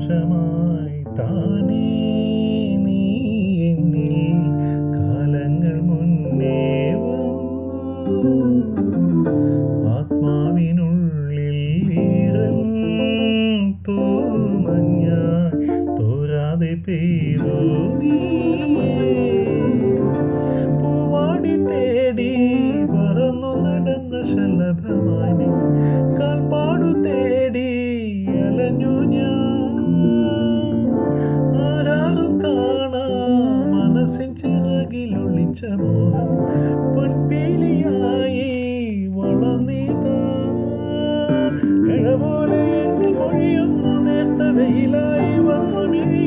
നിമിഷമായി താനേ നീ എന്നിൽ കാലങ്ങൾ മുന്നേ വന്നു. ആത്മാവിനുള്ളിൽ ഈറൻ തൂമഞ്ഞായി തോരാതെ പെയ്തു നീ. പൂവാടി തേടി പറന്നു നടന്ന ശലഭമായി നീ. കാൽപ്പാടു തേടി അലഞ്ഞു ഞാൻ. ആരാരും കാണാ മനസ്സിൻ ചിറകിലൊളിച്ച മോഹം പൊൻപീലിയായി വളർന്നിതാ. ഇഴ പോലെ എന്നിൽ മൊഴിയുന്നു നേർത്ത വെയിലായി വന്നു മിഴി.